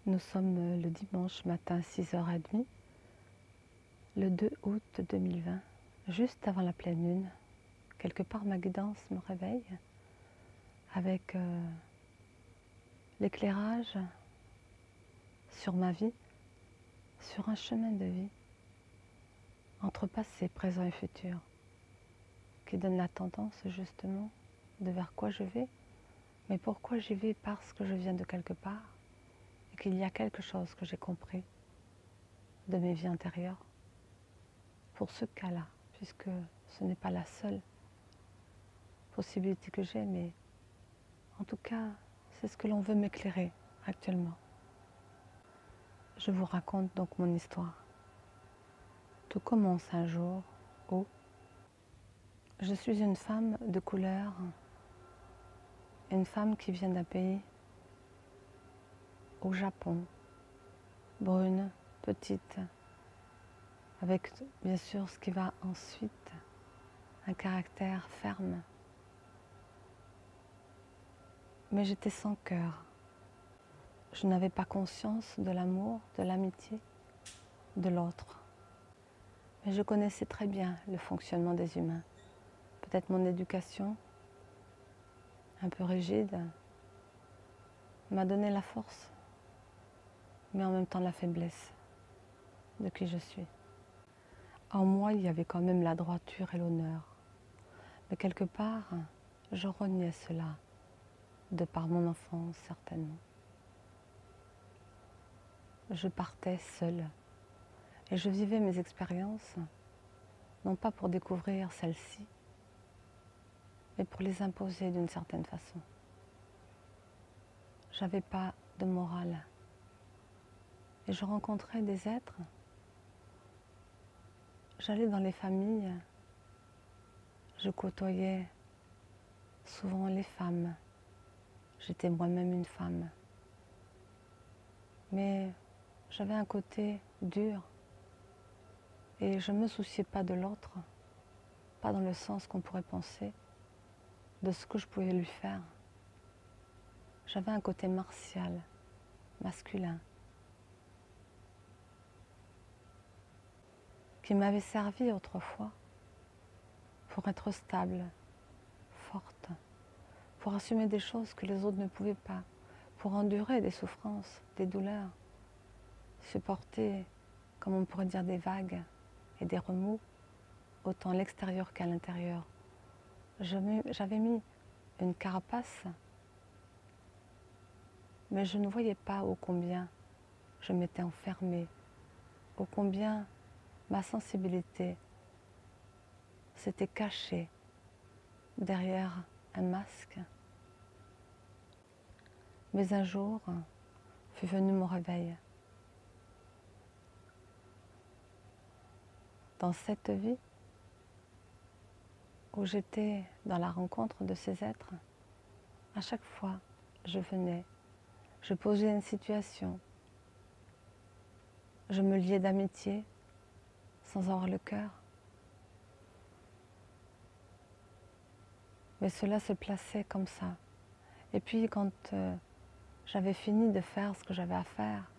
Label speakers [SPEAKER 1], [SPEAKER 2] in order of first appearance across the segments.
[SPEAKER 1] Nous sommes le dimanche matin 6h30, le 2 août 2020, juste avant la pleine lune. Quelque part, ma guidance me réveille avec l'éclairage sur ma vie, sur un chemin de vie, entre passé, présent et futur, qui donne la tendance justement de vers quoi je vais, mais pourquoi j'y vais parce que je viens de quelque part et qu'il y a quelque chose que j'ai compris de mes vies antérieures. Pour ce cas-là, puisque ce n'est pas la seule possibilité que j'ai, mais en tout cas, c'est ce que l'on veut m'éclairer actuellement. Je vous raconte donc mon histoire. Tout commence un jour où je suis une femme de couleur, une femme qui vient d'un pays au Japon, brune, petite, avec bien sûr ce qui va ensuite, un caractère ferme. Mais j'étais sans cœur. Je n'avais pas conscience de l'amour, de l'amitié, de l'autre. Mais je connaissais très bien le fonctionnement des humains. Peut-être mon éducation, un peu rigide, m'a donné la force, mais en même temps la faiblesse de qui je suis. En moi, il y avait quand même la droiture et l'honneur. Mais quelque part, je reniais cela, de par mon enfance certainement. Je partais seule et je vivais mes expériences, non pas pour découvrir celles-ci, mais pour les imposer d'une certaine façon. J'avais pas de morale. Et je rencontrais des êtres. J'allais dans les familles. Je côtoyais souvent les femmes. J'étais moi-même une femme. Mais j'avais un côté dur. Et je ne me souciais pas de l'autre. Pas dans le sens qu'on pourrait penser de ce que je pouvais lui faire. J'avais un côté martial, masculin, qui m'avait servi autrefois pour être stable, forte, pour assumer des choses que les autres ne pouvaient pas, pour endurer des souffrances, des douleurs, supporter, comme on pourrait dire, des vagues et des remous, autant à l'extérieur qu'à l'intérieur. J'avais mis une carapace, mais je ne voyais pas ô combien je m'étais enfermée, ô combien ma sensibilité s'était cachée derrière un masque. Mais un jour fut venu mon réveil. Dans cette vie où j'étais dans la rencontre de ces êtres, à chaque fois je venais, je posais une situation, je me liais d'amitié sans avoir le cœur. Mais cela se plaçait comme ça. Et puis quand j'avais fini de faire ce que j'avais à faire,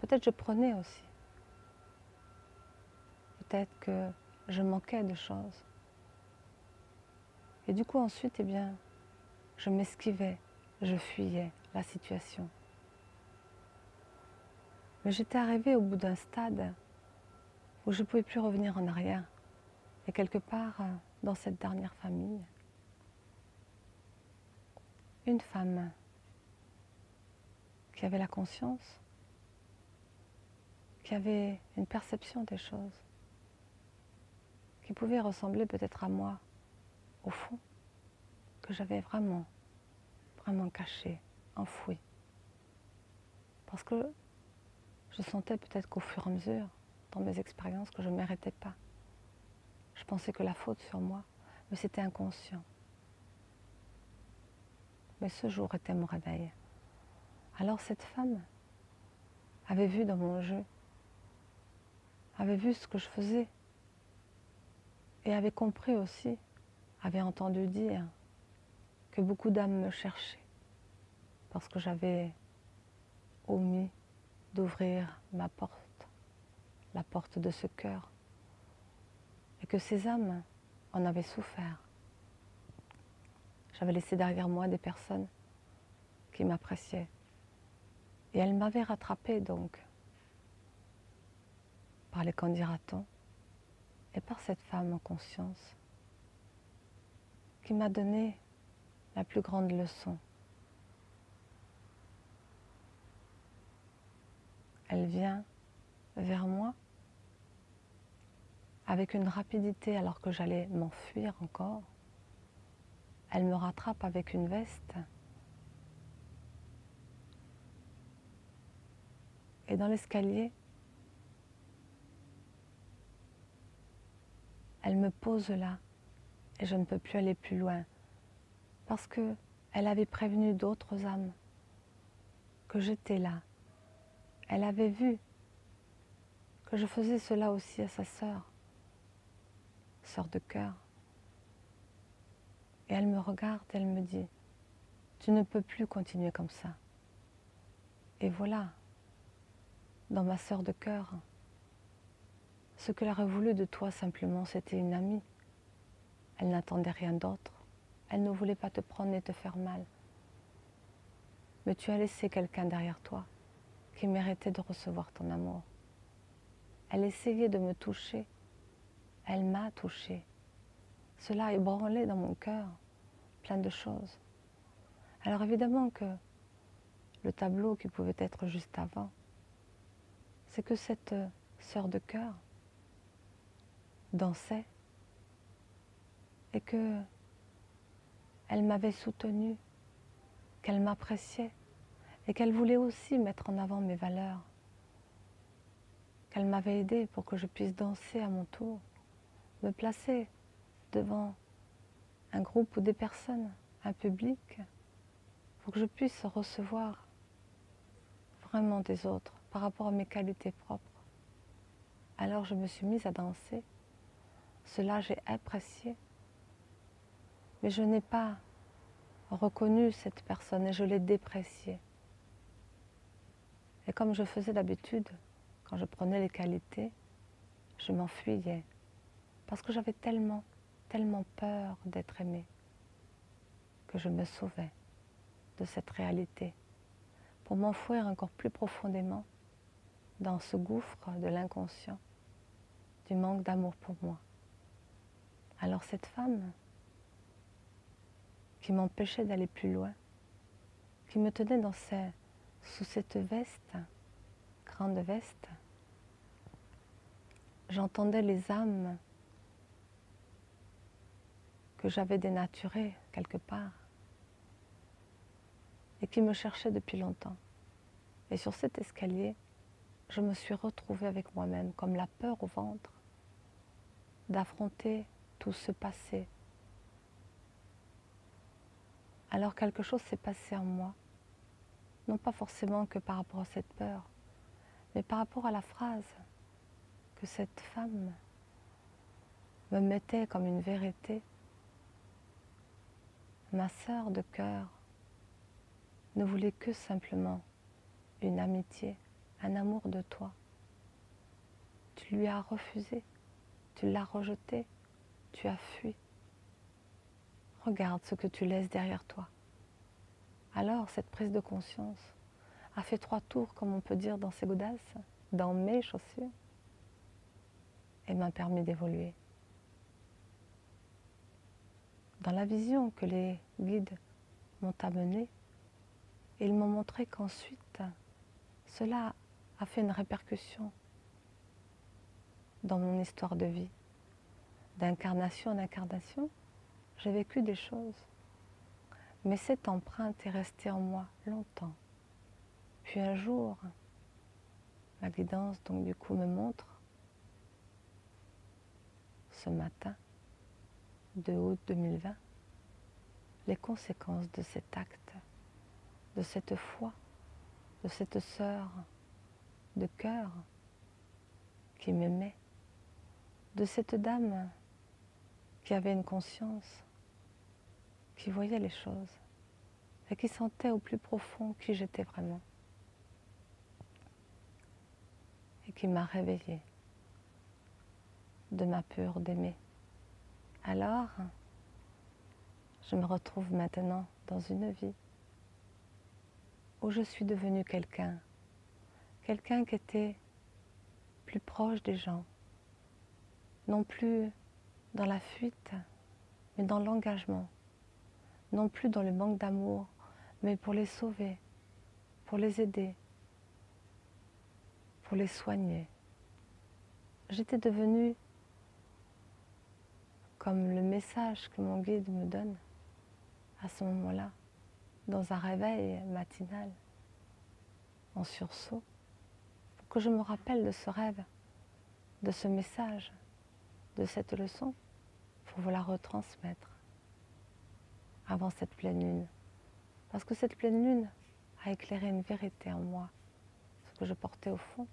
[SPEAKER 1] peut-être je prenais aussi. Peut-être que je manquais de choses. Et du coup ensuite, eh bien, je m'esquivais, je fuyais la situation. Mais j'étais arrivée au bout d'un stade où je ne pouvais plus revenir en arrière. Et quelque part, dans cette dernière famille, une femme qui avait la conscience, qui avait une perception des choses, qui pouvait ressembler peut-être à moi, au fond, que j'avais vraiment, vraiment caché, enfoui. Parce que je sentais peut-être qu'au fur et à mesure, dans mes expériences, que je ne méritais pas. Je pensais que la faute sur moi, mais c'était inconscient. Mais ce jour était mon réveil. Alors cette femme avait vu dans mon jeu, avait vu ce que je faisais et avait compris aussi, avait entendu dire que beaucoup d'âmes me cherchaient parce que j'avais omis d'ouvrir ma porte, la porte de ce cœur, et que ces âmes en avaient souffert. J'avais laissé derrière moi des personnes qui m'appréciaient, et elles m'avaient rattrapée donc, par les qu'en dira-t-on, et par cette femme en conscience, qui m'a donné la plus grande leçon. Elle vient vers moi avec une rapidité alors que j'allais m'enfuir encore. Elle me rattrape avec une veste. Et dans l'escalier, elle me pose là et je ne peux plus aller plus loin parce que elle avait prévenu d'autres âmes que j'étais là. Elle avait vu que je faisais cela aussi à sa sœur de cœur. Et elle me regarde et elle me dit, tu ne peux plus continuer comme ça. Et voilà, dans ma sœur de cœur, ce qu'elle aurait voulu de toi simplement, c'était une amie. Elle n'attendait rien d'autre. Elle ne voulait pas te prendre et te faire mal. Mais tu as laissé quelqu'un derrière toi qui méritait de recevoir ton amour. Elle essayait de me toucher. Elle m'a touchée. Cela a ébranlé dans mon cœur plein de choses. Alors évidemment que le tableau qui pouvait être juste avant, c'est que cette sœur de cœur dansait et que elle m'avait soutenue, qu'elle m'appréciait et qu'elle voulait aussi mettre en avant mes valeurs, qu'elle m'avait aidée pour que je puisse danser à mon tour, me placer devant un groupe ou des personnes, un public, pour que je puisse recevoir vraiment des autres par rapport à mes qualités propres. Alors je me suis mise à danser. Cela, j'ai apprécié. Mais je n'ai pas reconnu cette personne et je l'ai dépréciée. Et comme je faisais d'habitude, quand je prenais les qualités, je m'enfuyais. Parce que j'avais tellement peur d'être aimée que je me sauvais de cette réalité pour m'enfouir encore plus profondément dans ce gouffre de l'inconscient, du manque d'amour pour moi. Alors cette femme qui m'empêchait d'aller plus loin, qui me tenait sous cette veste, grande veste, j'entendais les âmes que j'avais dénaturées quelque part et qui me cherchaient depuis longtemps. Et sur cet escalier, je me suis retrouvée avec moi-même, comme la peur au ventre, d'affronter tout ce passé. Alors quelque chose s'est passé en moi, non pas forcément que par rapport à cette peur, mais par rapport à la phrase que cette femme me mettait comme une vérité. Ma sœur de cœur ne voulait que simplement une amitié, un amour de toi. Tu lui as refusé, tu l'as rejeté, tu as fui. Regarde ce que tu laisses derrière toi. Alors cette prise de conscience a fait 3 tours, comme on peut dire dans ses godasses, dans mes chaussures, et m'a permis d'évoluer. Dans la vision que les guides m'ont amenée, ils m'ont montré qu'ensuite, cela a fait une répercussion dans mon histoire de vie. D'incarnation en incarnation, j'ai vécu des choses. Mais cette empreinte est restée en moi longtemps. Puis un jour, ma guidance donc du coup me montre, ce matin, 2 août 2020, les conséquences de cet acte, de cette foi, de cette sœur de cœur qui m'aimait, de cette dame qui avait une conscience, qui voyait les choses et qui sentait au plus profond qui j'étais vraiment. et qui m'a réveillée de ma peur d'aimer. Alors, je me retrouve maintenant dans une vie où je suis devenue quelqu'un qui était plus proche des gens, non plus dans la fuite, mais dans l'engagement, non plus dans le manque d'amour, mais pour les sauver, pour les aider, pour les soigner. J'étais devenue comme le message que mon guide me donne à ce moment-là, dans un réveil matinal, en sursaut, pour que je me rappelle de ce rêve, de ce message, de cette leçon, pour vous la retransmettre avant cette pleine lune. Parce que cette pleine lune a éclairé une vérité en moi, ce que je portais au fond,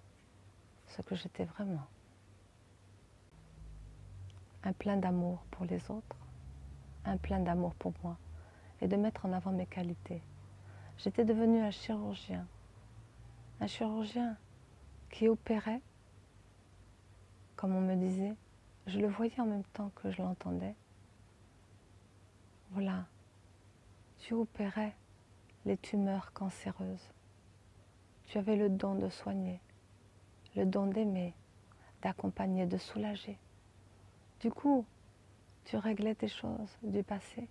[SPEAKER 1] ce que j'étais vraiment. Un plein d'amour pour les autres, un plein d'amour pour moi, et de mettre en avant mes qualités. J'étais devenue un chirurgien qui opérait, comme on me disait, je le voyais en même temps que je l'entendais. Voilà, tu opérais les tumeurs cancéreuses. Tu avais le don de soigner, le don d'aimer, d'accompagner, de soulager. Du coup, tu réglais tes choses du passé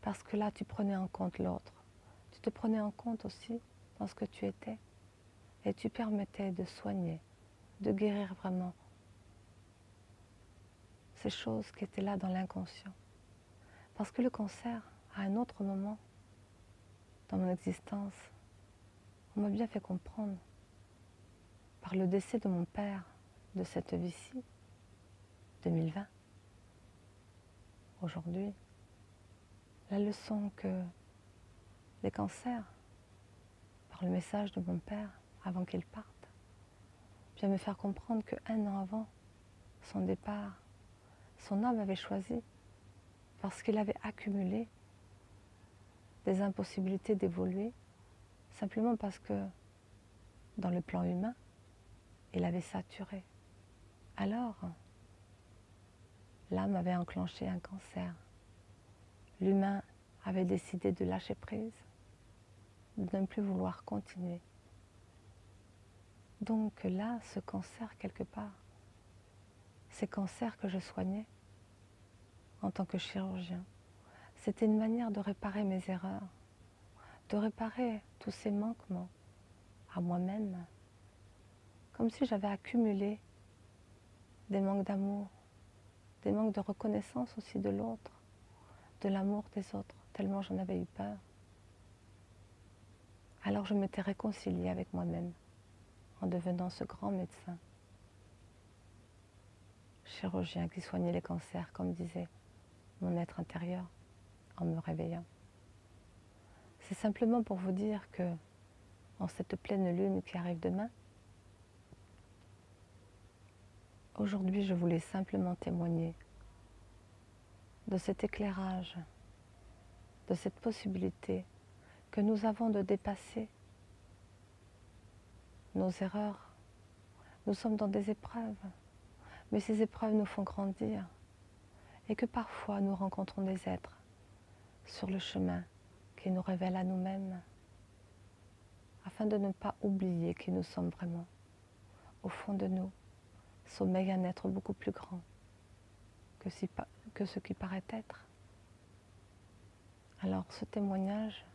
[SPEAKER 1] parce que là, tu prenais en compte l'autre. Tu te prenais en compte aussi dans ce que tu étais et tu permettais de soigner, de guérir vraiment ces choses qui étaient là dans l'inconscient. Parce que le cancer, à un autre moment dans mon existence, on m'a bien fait comprendre par le décès de mon père de cette vie-ci, 2020, aujourd'hui, la leçon que les cancers, par le message de mon père avant qu'il parte, vient me faire comprendre qu'un an avant son départ, son âme avait choisi parce qu'il avait accumulé des impossibilités d'évoluer, simplement parce que dans le plan humain, il avait saturé. Alors, l'âme avait enclenché un cancer. L'humain avait décidé de lâcher prise, de ne plus vouloir continuer. Donc là, ce cancer, quelque part, ces cancers que je soignais en tant que chirurgien, c'était une manière de réparer mes erreurs, de réparer tous ces manquements à moi-même, comme si j'avais accumulé des manques d'amour, des manques de reconnaissance aussi de l'autre, de l'amour des autres, tellement j'en avais eu peur. Alors je m'étais réconciliée avec moi-même en devenant ce grand médecin, chirurgien qui soignait les cancers, comme disait mon être intérieur en me réveillant. C'est simplement pour vous dire que, en cette pleine lune qui arrive demain, aujourd'hui je voulais simplement témoigner de cet éclairage, de cette possibilité que nous avons de dépasser nos erreurs. Nous sommes dans des épreuves, mais ces épreuves nous font grandir et que parfois nous rencontrons des êtres sur le chemin qui nous révèlent à nous-mêmes afin de ne pas oublier qui nous sommes vraiment. Au fond de nous sommeille un être beaucoup plus grand que ce qui paraît être. Alors ce témoignage,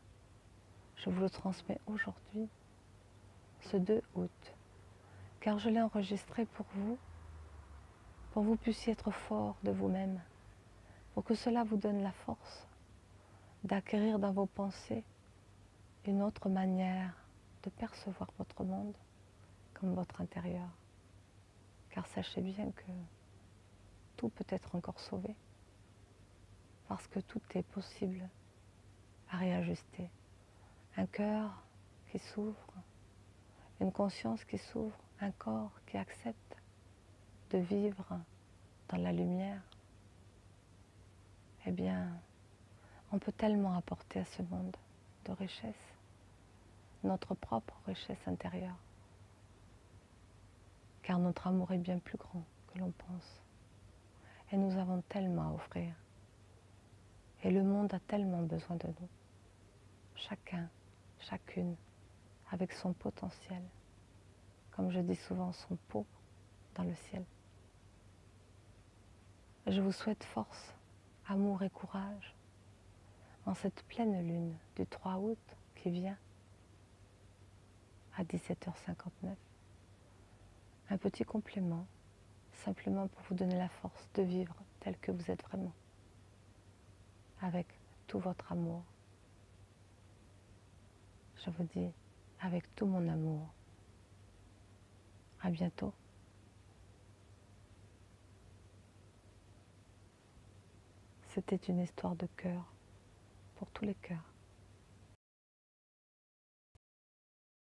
[SPEAKER 1] je vous le transmets aujourd'hui, ce 2 août, car je l'ai enregistré pour que vous puissiez être fort de vous-même, pour que cela vous donne la force d'acquérir dans vos pensées une autre manière de percevoir votre monde comme votre intérieur. Car sachez bien que tout peut être encore sauvé, parce que tout est possible à réajuster. Un cœur qui s'ouvre, une conscience qui s'ouvre, un corps qui accepte de vivre dans la lumière, eh bien, on peut tellement apporter à ce monde de richesse, notre propre richesse intérieure. car notre amour est bien plus grand que l'on pense. Et nous avons tellement à offrir. Et le monde a tellement besoin de nous. Chacun, chacune, avec son potentiel. Comme je dis souvent, son pot dans le ciel. Je vous souhaite force, amour et courage en cette pleine lune du 3 août qui vient à 17h59. Un petit complément, simplement pour vous donner la force de vivre tel que vous êtes vraiment, avec tout votre amour. Je vous dis avec tout mon amour. À bientôt. C'était une histoire de cœur pour tous les cœurs.